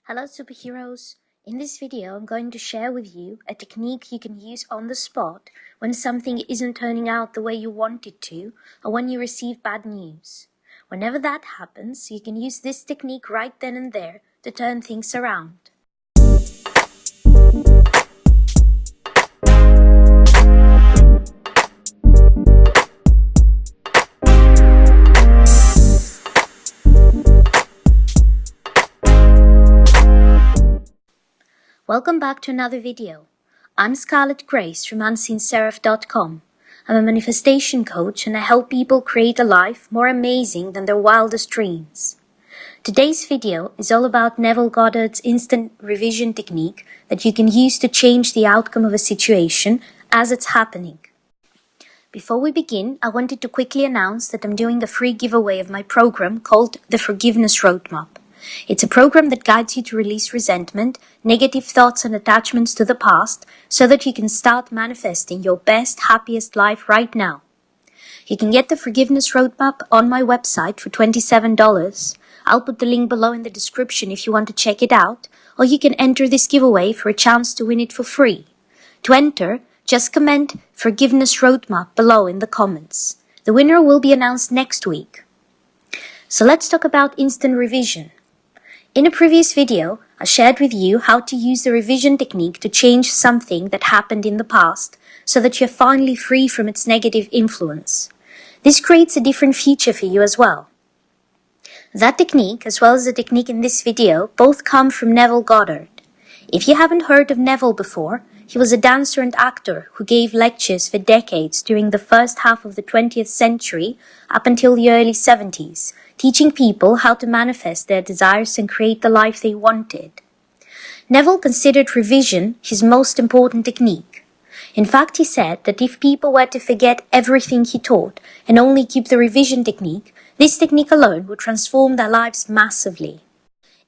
Hello superheroes! In this video I'm going to share with you a technique you can use on the spot when something isn't turning out the way you want it to, or when you receive bad news. Whenever that happens, you can use this technique right then and there to turn things around. Welcome back to another video. I'm Scarlet Grace from unseenseraph.com. I'm a manifestation coach and I help people create a life more amazing than their wildest dreams. Today's video is all about Neville Goddard's instant revision technique that you can use to change the outcome of a situation as it's happening. Before we begin, I wanted to quickly announce that I'm doing a free giveaway of my program called the Forgiveness Roadmap. It's a program that guides you to release resentment, negative thoughts and attachments to the past so that you can start manifesting your best, happiest life right now. You can get the Forgiveness Roadmap on my website for $27. I'll put the link below in the description if you want to check it out, or you can enter this giveaway for a chance to win it for free. To enter, just comment Forgiveness Roadmap below in the comments. The winner will be announced next week. So let's talk about instant revision. In a previous video, I shared with you how to use the revision technique to change something that happened in the past so that you're finally free from its negative influence. This creates a different future for you as well. That technique, as well as the technique in this video, both come from Neville Goddard. If you haven't heard of Neville before, he was a dancer and actor who gave lectures for decades during the first half of the 20th century up until the early 70s, teaching people how to manifest their desires and create the life they wanted. Neville considered revision his most important technique. In fact, he said that if people were to forget everything he taught and only keep the revision technique, this technique alone would transform their lives massively.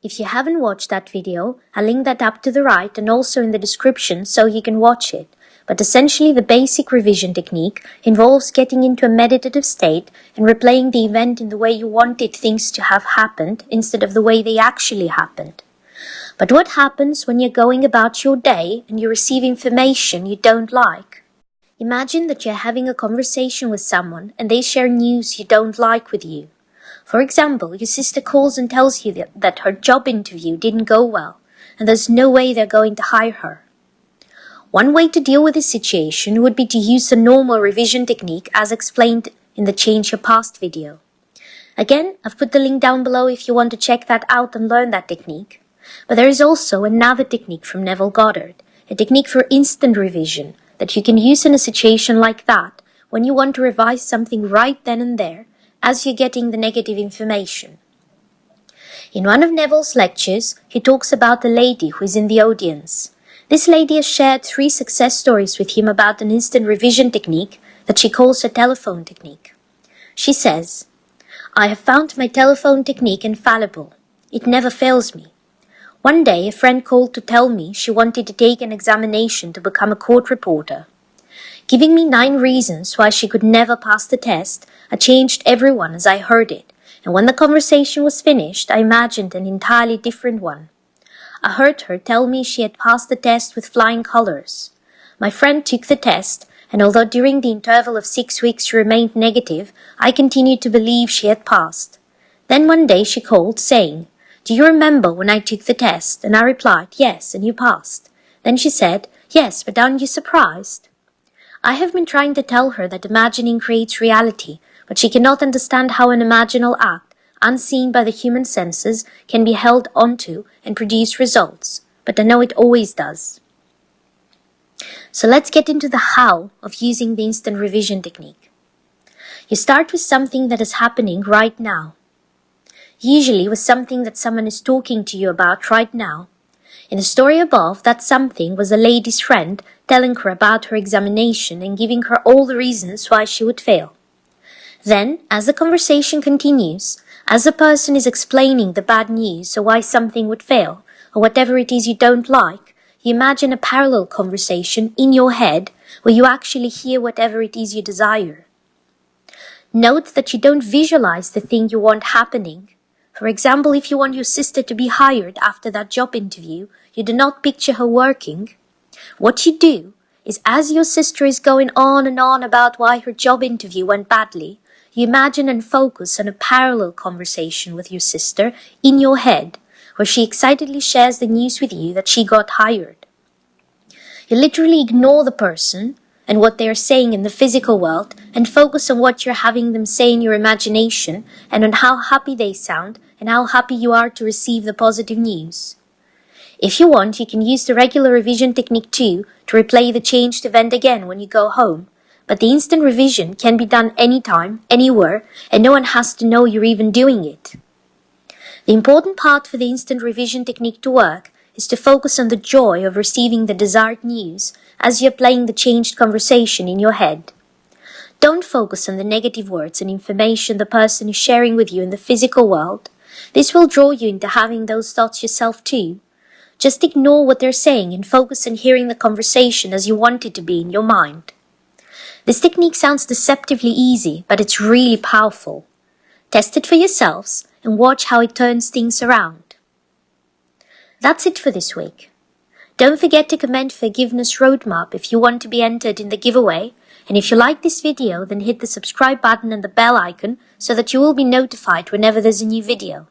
If you haven't watched that video, I'll link that up to the right and also in the description so you can watch it. But essentially the basic revision technique involves getting into a meditative state and replaying the event in the way you wanted things to have happened instead of the way they actually happened. But what happens when you're going about your day and you receive information you don't like? Imagine that you're having a conversation with someone and they share news you don't like with you. For example, your sister calls and tells you that her job interview didn't go well and there's no way they're going to hire her. One way to deal with this situation would be to use the normal revision technique as explained in the Change Your Past video. Again, I've put the link down below if you want to check that out and learn that technique. But there is also another technique from Neville Goddard, a technique for instant revision that you can use in a situation like that when you want to revise something right then and there as you're getting the negative information. In one of Neville's lectures, he talks about a lady who is in the audience. This lady has shared 3 success stories with him about an instant revision technique that she calls a telephone technique. She says, "I have found my telephone technique infallible. It never fails me. One day a friend called to tell me she wanted to take an examination to become a court reporter. Giving me 9 reasons why she could never pass the test, I changed every one as I heard it, and when the conversation was finished, I imagined an entirely different one. I heard her tell me she had passed the test with flying colors. My friend took the test, and although during the interval of 6 weeks she remained negative, I continued to believe she had passed. Then one day she called, saying, 'Do you remember when I took the test?' And I replied, 'Yes, and you passed.' Then she said, 'Yes, but aren't you surprised?' I have been trying to tell her that imagining creates reality, but she cannot understand how an imaginal act, unseen by the human senses, can be held onto and produce results, but I know it always does." So let's get into the how of using the instant revision technique. You start with something that is happening right now. Usually with something that someone is talking to you about right now. In the story above, that something was a lady's friend telling her about her examination and giving her all the reasons why she would fail. Then, as the conversation continues, as the person is explaining the bad news or why something would fail, or whatever it is you don't like, you imagine a parallel conversation in your head where you actually hear whatever it is you desire. Note that you don't visualize the thing you want happening. For example, if you want your sister to be hired after that job interview, you do not picture her working. What you do is, as your sister is going on and on about why her job interview went badly, you imagine and focus on a parallel conversation with your sister in your head, where she excitedly shares the news with you that she got hired. You literally ignore the person and what they are saying in the physical world and focus on what you're having them say in your imagination and on how happy they sound and how happy you are to receive the positive news. If you want, you can use the regular revision technique too to replay the changed event again when you go home, but the instant revision can be done anytime, anywhere, and no one has to know you're even doing it. The important part for the instant revision technique to work is to focus on the joy of receiving the desired news as you're playing the changed conversation in your head. Don't focus on the negative words and information the person is sharing with you in the physical world. This will draw you into having those thoughts yourself too. Just ignore what they're saying and focus on hearing the conversation as you want it to be in your mind. This technique sounds deceptively easy, but it's really powerful. Test it for yourselves and watch how it turns things around. That's it for this week. Don't forget to comment Forgiveness Roadmap if you want to be entered in the giveaway, and if you like this video, then hit the subscribe button and the bell icon so that you will be notified whenever there's a new video.